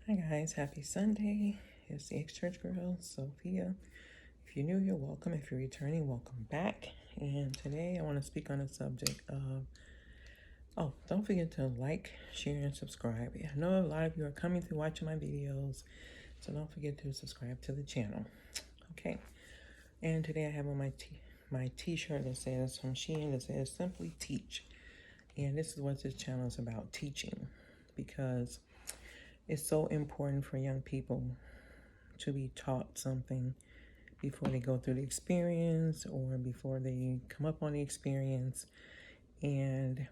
Hi guys, happy Sunday. It's the ex-church girl, Sophia. If you're new here, welcome. If you're returning, welcome back. And today I want to speak on the subject of, don't forget to like, share, and subscribe. I know a lot of you are coming through watching my videos, so don't forget to subscribe to the channel. Okay, and today I have on my t-shirt that says from Shein that says Simply Teach. And this is what this channel is about, teaching, because it's so important for young people to be taught something before they go through the experience or before they come up on the experience. And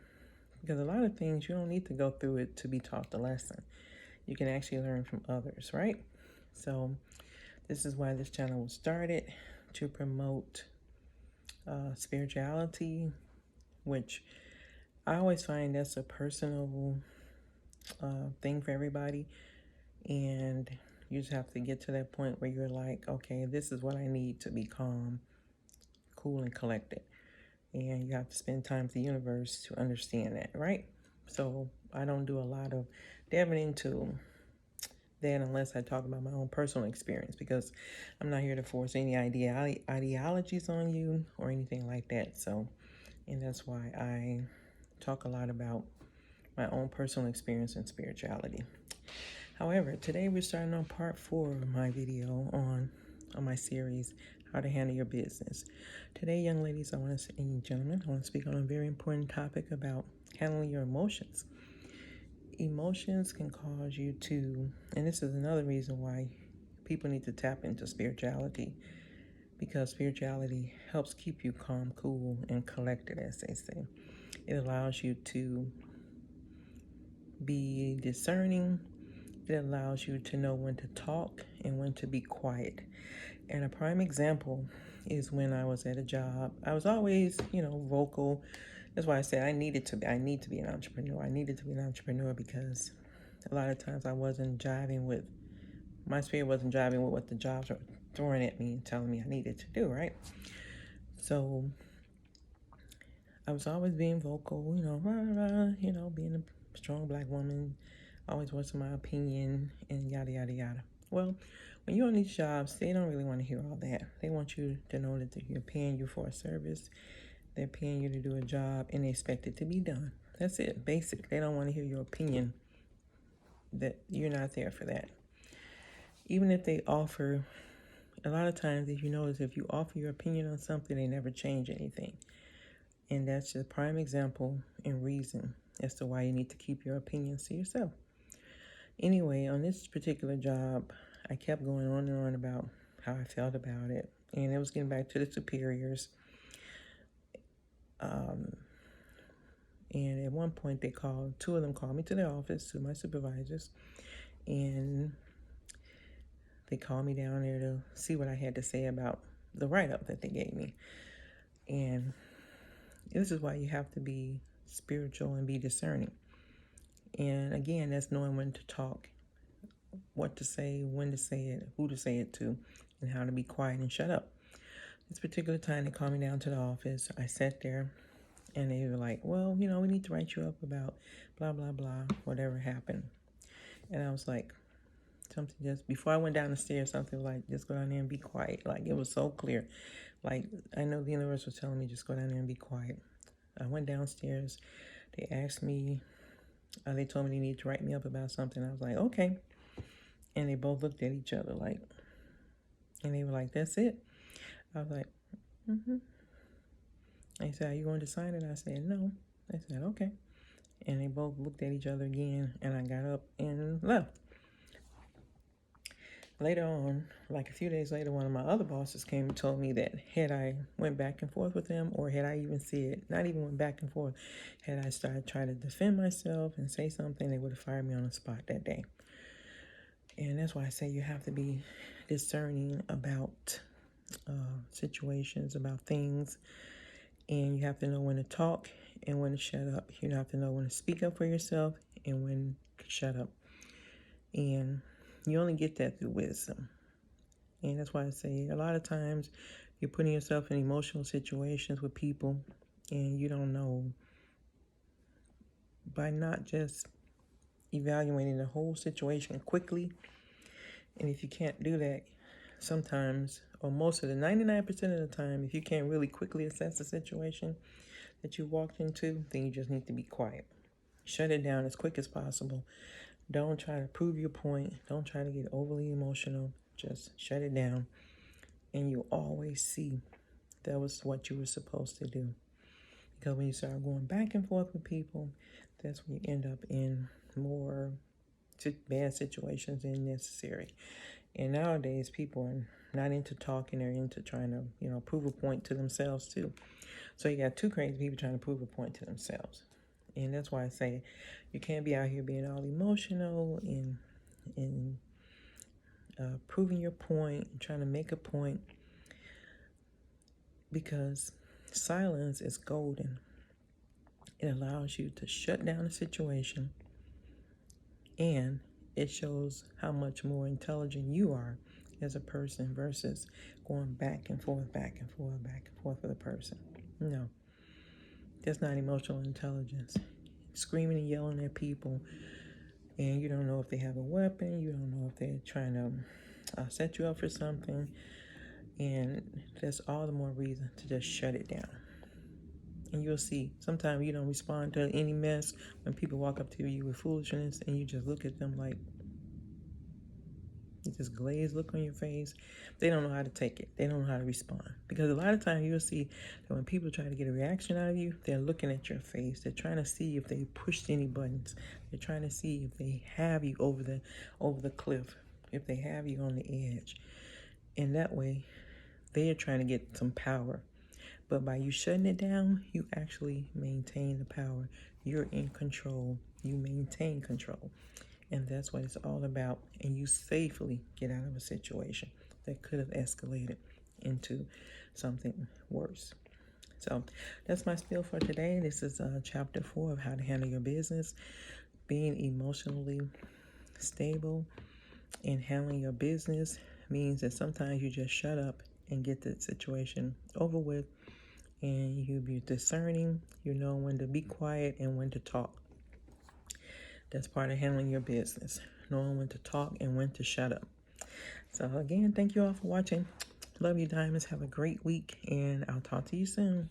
because a lot of things, you don't need to go through it to be taught the lesson. You can actually learn from others, right? So this is why this channel was started, to promote spirituality, which I always find that's a personal thing for everybody. And you just have to get to that point where you're like, okay, this is what I need to be calm, cool, and collected. And you have to spend time with the universe to understand that, right? So I don't do a lot of diving into that unless I talk about my own personal experience, because I'm not here to force any ideologies on you or anything like that. So, and that's why I talk a lot about my own personal experience and spirituality. However, today we're starting on part 4 of my video on my series, How to Handle Your Business. Today, young ladies, and gentlemen, I want to speak on a very important topic about handling your emotions. Emotions can cause you to, and this is another reason why people need to tap into spirituality, because spirituality helps keep you calm, cool, and collected, as they say. It allows you to be discerning. It allows you to know when to talk and when to be quiet. And a prime example is when I was at a job. I was always, vocal. That's why I said I need to be an entrepreneur. I needed to be an entrepreneur because a lot of times my spirit wasn't jiving with what the jobs were throwing at me and telling me I needed to do, right? So I was always being vocal, being a strong black woman, always voicing my opinion and yada, yada, yada. Well, when you're on these jobs, they don't really want to hear all that. They want you to know that they're paying you for a service. They're paying you to do a job and they expect it to be done. That's it, basic. They don't want to hear your opinion, that you're not there for that. Even if they offer, a lot of times, if you notice, if you offer your opinion on something, they never change anything. And that's just a prime example and reason as to why you need to keep your opinions to yourself. Anyway, on this particular job, I kept going on and on about how I felt about it. And it was getting back to the superiors. And at one point, two of them called me to their office, to my supervisors. And they called me down there to see what I had to say about the write-up that they gave me. And this is why you have to be spiritual and be discerning. And again, that's knowing when to talk, what to say, when to say it, who to say it to, and how to be quiet and shut up. This particular time, they called me down to the office. I sat there, and they were like, well, we need to write you up about blah, blah, blah, whatever happened. And I was like, something just, before I went down the stairs, something was like, just go down there and be quiet. Like, it was so clear. Like, I know the universe was telling me, just go down there and be quiet. I went downstairs. They asked me, they told me they needed to write me up about something. I was like, okay. And they both looked at each other like, and they were like, that's it. I was like, mm-hmm. They said, are you going to sign it? I said, no. They said, okay. And they both looked at each other again, and I got up and left. Later on, like a few days later, one of my other bosses came and told me that had I went back and forth with them, or had I even said, not even went back and forth, had I started trying to defend myself and say something, they would have fired me on the spot that day. And that's why I say you have to be discerning about situations, about things, and you have to know when to talk and when to shut up. You have to know when to speak up for yourself and when to shut up. And you only get that through wisdom. And that's why I say a lot of times you're putting yourself in emotional situations with people and you don't know, by not just evaluating the whole situation quickly. And if you can't do that, sometimes, or most of the 99% of the time, if you can't really quickly assess the situation that you walked into, then you just need to be quiet. Shut it down as quick as possible. Don't try to prove your point. Don't try to get overly emotional. Just shut it down. And you'll always see that was what you were supposed to do. Because when you start going back and forth with people, that's when you end up in more bad situations than necessary. And nowadays, people are not into talking; they're into trying to, prove a point to themselves too. So you got two crazy people trying to prove a point to themselves, and that's why I say you can't be out here being all emotional and proving your point, and trying to make a point, because silence is golden. It allows you to shut down a situation, and it shows how much more intelligent you are as a person versus going back and forth, back and forth, back and forth with a person. No, that's not emotional intelligence. Screaming and yelling at people, and you don't know if they have a weapon, you don't know if they're trying to set you up for something, and that's all the more reason to just shut it down. And you'll see, sometimes you don't respond to any mess when people walk up to you with foolishness, and you just look at them like, this glazed look on your face. They don't know how to take it. They don't know how to respond. Because a lot of times you'll see that when people try to get a reaction out of you, they're looking at your face. They're trying to see if they pushed any buttons. They're trying to see if they have you over the cliff, if they have you on the edge. And that way, they're trying to get some power. But by you shutting it down, you actually maintain the power. You're in control. You maintain control. And that's what it's all about. And you safely get out of a situation that could have escalated into something worse. So that's my spiel for today. This is chapter 4 of how to handle your business. Being emotionally stable and handling your business means that sometimes you just shut up and get the situation over with. And you be discerning. You know when to be quiet and when to talk. That's part of handling your business, knowing when to talk and when to shut up. So again, thank you all for watching. Love you, diamonds. Have a great week, and I'll talk to you soon.